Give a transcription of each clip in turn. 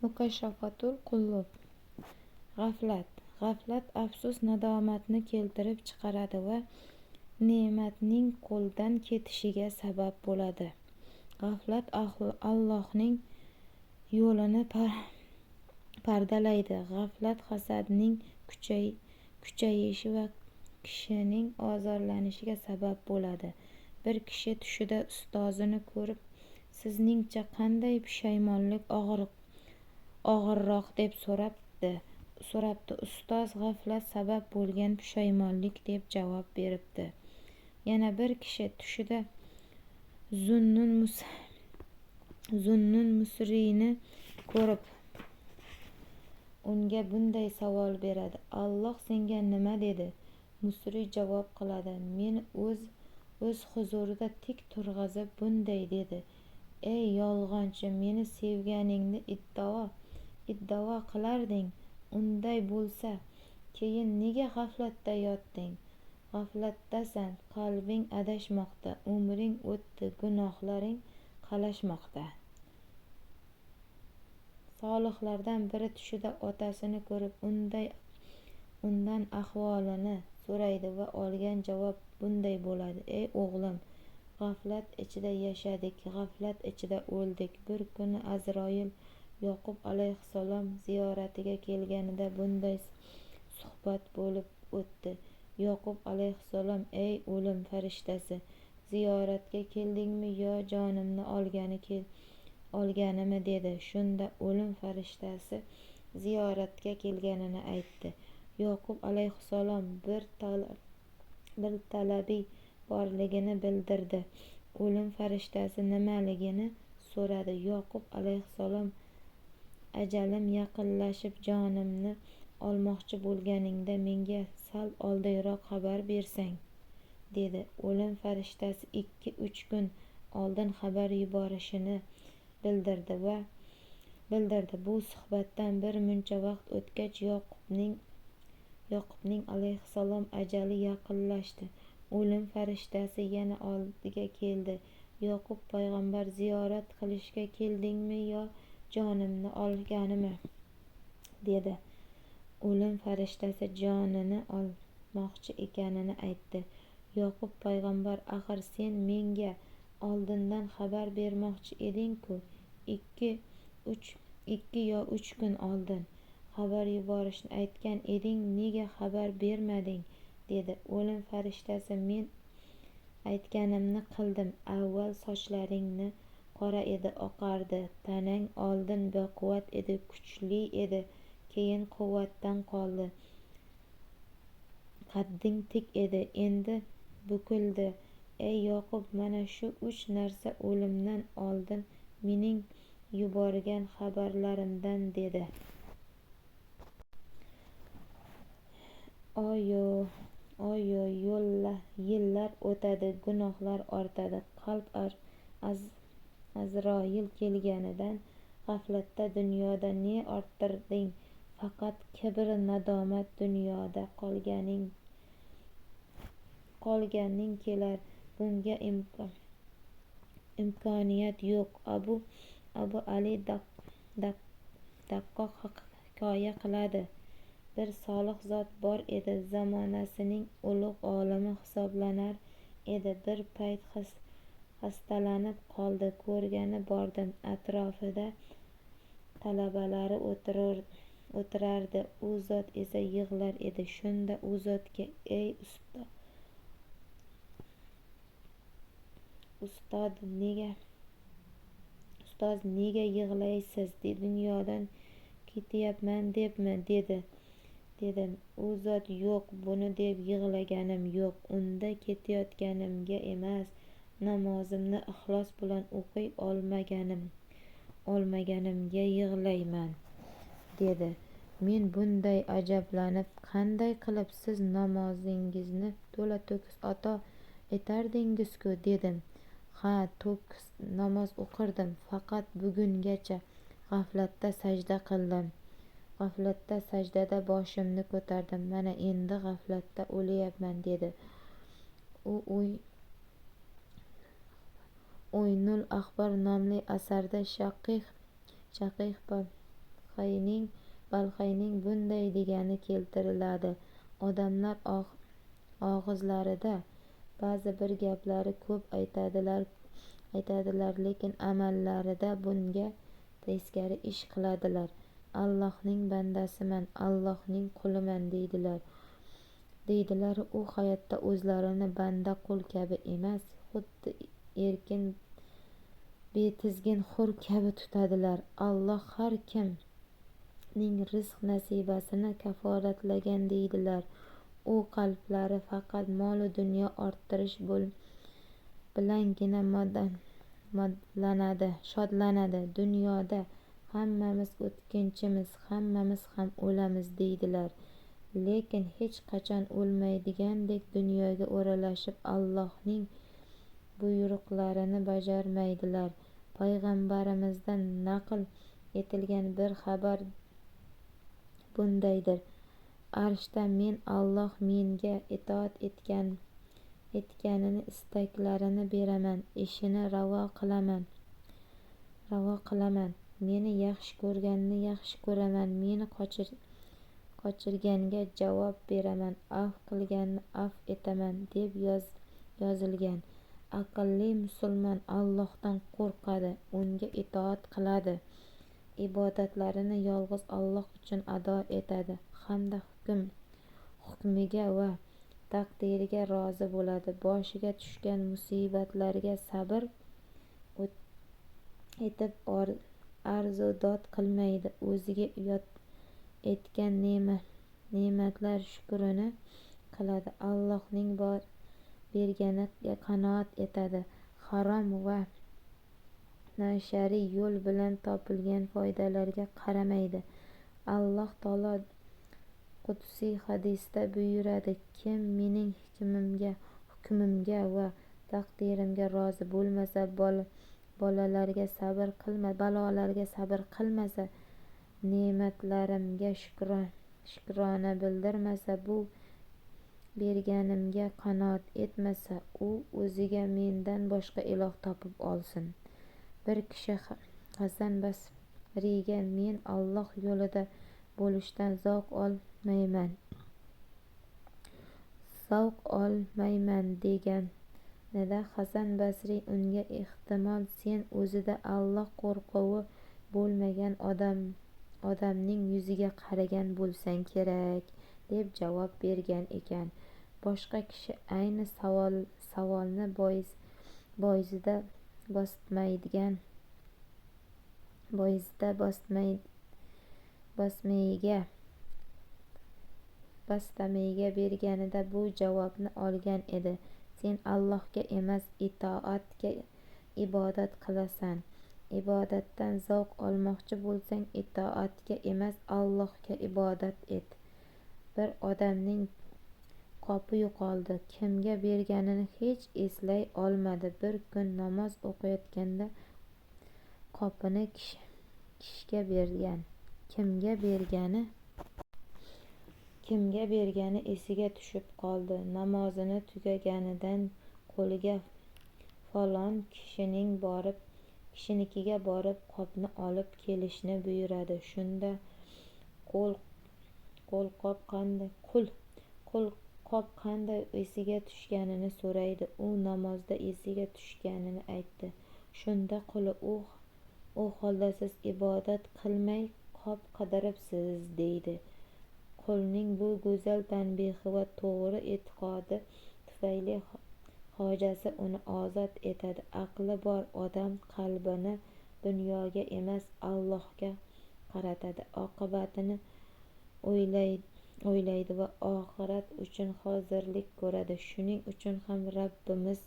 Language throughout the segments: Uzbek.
Mukashafatul qulub. G'aflat afsus nadomatni keltirib chiqaradi va ne'matning qo'ldan ketishiga sabab bo'ladi. G'aflat Allohning yo'lini pardalaydi. G'aflat hasadning kuchayishi va kishining ozorlanishiga sabab bo'ladi. Bir kishi tushida ustozini ko'rib, sizningcha qanday pushaymonlik og'irroq deb so'rabdi. Ustoz g'aflat sabab bo'lgan pushaymonlik deb javob beribdi. Yana bir kishi tushida Zunnun Musriyni ko'rib, unga bunday savol beradi: Alloh senga nima dedi? Musriy javob qiladi: meni o'z huzurida tik turg'azib bunday dedi: ey yolg'onchi, meni sevganingni iddao qilarding. Unday bo'lsa, keyin nega g'aflatda yotding? G'aflatdasan, qalbing adashmoqda, umring o'tdi, gunohlaring qalashmoqda. Solihlardan biri tushida otasini ko'rib, undan ahvolini so'raydi va olgan javob bunday bo'ladi: ey o'g'lim, g'aflat ichida yashadik, g'aflat ichida o'ldik. Bir kuni Azroil Yoqub alayhissalom ziyoratiga kelganida bunday suhbat bo'lib o'tdi. Yoqub alayhissalom: ey o'lim farishtasi, ziyoratga keldingmi yo jonimni olganimi dedi. Shunda o'lim farishtasi ziyoratga kelganini aytdi. Yoqub alayhissalom bir talabi borligini bildirdi. O'lim farishtasi nimaligini so'radi. Yoqub alayhissalom: ajalim yaqinlashib jonimni olmoqchi bo'lganingda menga sal oldinroq xabar bersang, dedi. O'lim farishtasi 2-3 kun oldin xabar yuborishini bildirdi. Bu suhbatdan bir muncha vaqt o'tgach, Yoqubning alayhissalom ajali yaqinlashdi. O'lim farishtasi yana oldiga keldi. Yoqub payg'ambar: ziyorat qilishga keldingmi yo jonimni olganimi? dedi. O'lim farishtasi jonini olmoqchi ekanini aytdi. Yoqub payg'ambar: axir sen menga oldindan xabar bermoqchi eding-ku, 2-3 kun oldin xabar yuborishni aytgan eding, nega xabar bermading? dedi. O'lim farishtasi: men aytganimni qildim. Avval sochlaringni qora edi, oqardi. Tanang oldin baquvvat edi, kuchli edi, keyin quvvatdan qoldi. Qadding tik edi, endi bukildi. Ey Yoqub, mana shu 3 narsa o'limdan oldin mening yuborgan xabarlarimdan, dedi. Yillar o'tadi, gunohlar ortadi. Qalb Azroil kelganidan g'aflatda dunyoda ne orttirding? Faqat kibr, nadomat. Dunyoda qolganing kelar, bunga imkoniyat yo'q. Abu Ali Daqqoq hikoya qiladi: bir solih zot bor edi, zamonasining ulug' olimi hisoblanar edi. Bir payt xastalanib qoldi. Ko'rgani bordim. Atrofida talabalari o'tirardi, u zot esa yig'lar edi. Shunda u zotga: ey ustoz, nega yig'laysiz? Dunyodan ketyapman debmi? dedim. U zot: yo'q, buni deb yig'laganim yo'q. Unda ketayotganimga emas, namozimni ixlos bilan o'qiy olmaganimga yig'layman, dedi. Men bunday ajablanib: qanday qilib siz namozingizni to'la-to'kis ado etardingiz-ku, dedim. Ha, to'kis namoz o'qirdim, faqat bugungacha g'aflatda sajda qildim. G'aflatda sajdada boshimni ko'tardim. Mana endi g'aflatda o'lyapman, dedi. U O'ynul Axbar nomli asarda Shaqih Balxayning bunday degani keltiriladi: odamlar og'izlarida ba'zi bir gaplari ko'p aytadilar, lekin amallarida bunga teskari ish qiladilar. Allohning bandasiman, Allohning quliman deydilar. U hayotda o'zlarini banda qul kabi emas, xuddi erkin betizgin hur kabi tutadilar. Alloh har kimning rizq nasibasini kafolatlagan deydilar. U qalblari faqat molu dunyo orttirish bilangina shodlanadi. Dunyoda hammamiz o'tkinchimiz, hammamiz ham o'lamiz deydilar. Lekin hech qachon o'lmaydigandek dunyoga o'ralashib Allohning buyruqlarini bajarmaydilar. Payg'ambarimizdan naql etilgan bir xabar bundaydir: Arshda men Alloh menga itoat etganini istaklarini beraman, ishini ravo qilaman. Meni yaxshi ko'rganni yaxshi ko'raman, meni qochirganga javob beraman, afv qilganni afv etaman, deb yozilgan. Aqlli musulmon Allohdan qo'rqadi, unga itoat qiladi, ibodatlarini yolg'iz Alloh uchun ado etadi hamda hukmiga va taqdiriga rozi bo'ladi. Boshiga tushgan musibatlarga sabr etib arzu dod qilmaydi. O'ziga etgan ne'matlar shukrini qiladi. Allohning berganiga qanoat etadi. Harom va noshariy yo'l bilan topilgan foydalarga qaramaydi. Alloh taolo qudsiy hadisda buyuradi: kim mening hukmimga va taqdirimga rozi bo'lmasa, balolarga sabr qilmasa, ne'matlarimga shukrona bildirmasa, bu berganimga qanoat etmasa, u o'ziga mendan boshqa iloh topib olsin. Bir kishi Hasan Basriyga: men Alloh yo'lida bo'lishdan zavq olmayman deganida, Hasan Basriy unga: ehtimol sen o'zida Alloh qo'rquvi bo'lmagan odamning yuziga qaragan bo'lsang kerak, deb javob bergan ekan. Boshqa kishi ayni savolni bo'yizda bastamiga berganida bu javobni olgan edi: sen Allohga emas, itoatga ibodat qilasan. Ibodatdan zavq olmoqchi bo'lsang, itoatga emas, Allohga ibodat et. Bir odamning qopi yo'qoldi. Kimga berganini hech eslay olmadi. Bir kun namoz o'qiyotganda qopini kishiga bergan. Kimga bergani esiga tushib qoldi. Namozini tugaganidan qo'liga falon kishinikiga borib qopni olib kelishni buyuradi. Shunda qo'lqop qanday esiga tushganini so'raydi. U namozda esiga tushganini aytdi. Shunda quli: u holda siz ibodat qilmay qop qidiribsiz, deydi. Qulning bu go'zal tanbehi va to'g'ri e'tiqodi tufayli xojasi uni ozod etadi. Aqli bor odam qalbini dunyoga emas, Allohga qaratadi, oqibatini o'ylaydi va oxirat uchun hozirlik ko'radi. Shuning uchun ham Rabbimiz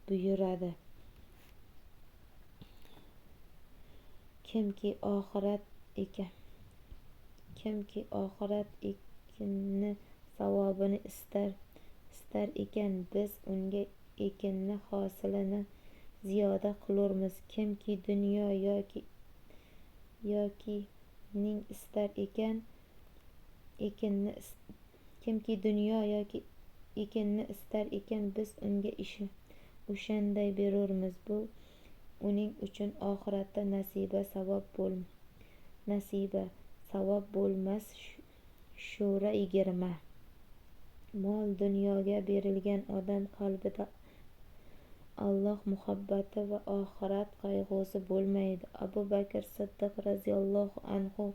buyuradi: kimki oxirat ekinni savobini istar ekan, biz unga ekinni hosilini ziyoda qilurmiz. Kimki dunyo yoki ekinni istar ekan, biz unga o'shanday berurmiz. Bu uning uchun oxiratda nasiba. savob bo'lmas sho'ra 20. Mol dunyoga berilgan odam qalbida Alloh muhabbati va oxirat qayg'usi bo'lmaydi. Abu Bakr Siddiq roziyallohu anhu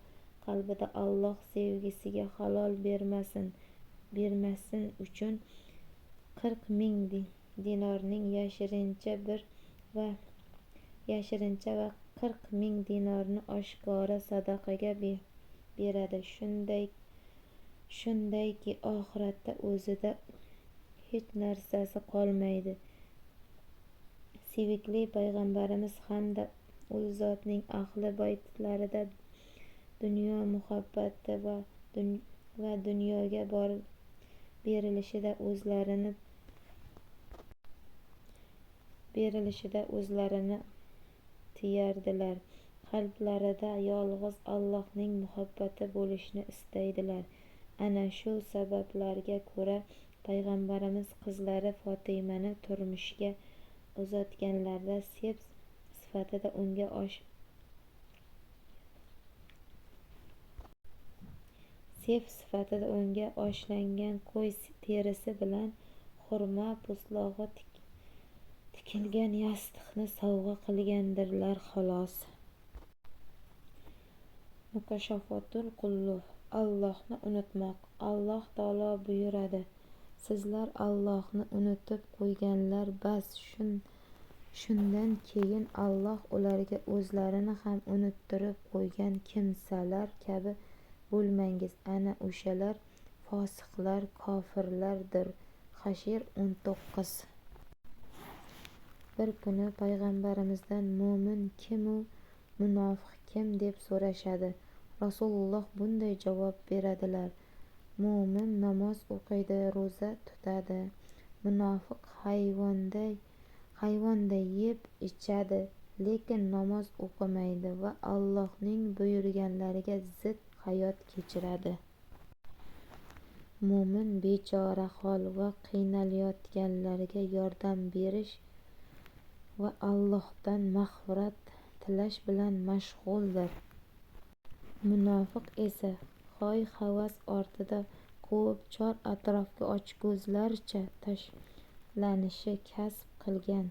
qalbida Alloh sevgisiga xalal bermasin uchun 40,000 dinorning yashirincha va 40,000 dinorni oshkora sadaqaga beradi. Shundayki oxiratda o'zida hech narsasi qolmaydi. Sevikli payg'ambarimiz hamda u zotning ahli baytlarida dunyo muhabbati va dunyoga berilishida o'zlarini tiyardilar. Qalblarida yolg'iz Allohning muhabbati bo'lishini istaydilar. Ana shu sabablarga ko'ra payg'ambarimiz qizlari Fotimani turmushga uzatganlarida sep sifatida unga oshlangan qo'y terisi bilan xurmo po'stlog'i tikilgan yostiqni sovg'a qilgandirlar, xolos. Mukoshofotul qulub. Allohni unutmoq. Alloh taolo buyuradi: sizlar Allohni unutib qo'yganlar bas. Shundan keyin Alloh ularga o'zlarini ham unuttirib qo'ygan kimsalar kabi bo'lmangiz. Ana o'shalar fosiqlar, kofirlardir. Hashir 19. Bir kuni payg'ambarimizdan mo'min kim-u, munofiq kim deb so'rashadi. Rasululloh bunday javob beradilar: mo'min namoz o'qiydi, ro'za tutadi. Munofiq hayvonday yeb ichadi, lekin namoz o'qimaydi va Allohning buyurganlariga zid hayot kechiradi. Mo'min bechorahol va qiynalayotganlarga yordam berish va Allohdan mag'firat tilash bilan mashg'uldir. Munofiq esa hoy-havas ortida quvib, chor atrofga ochko'zlarcha tashlanishi kasb qilgan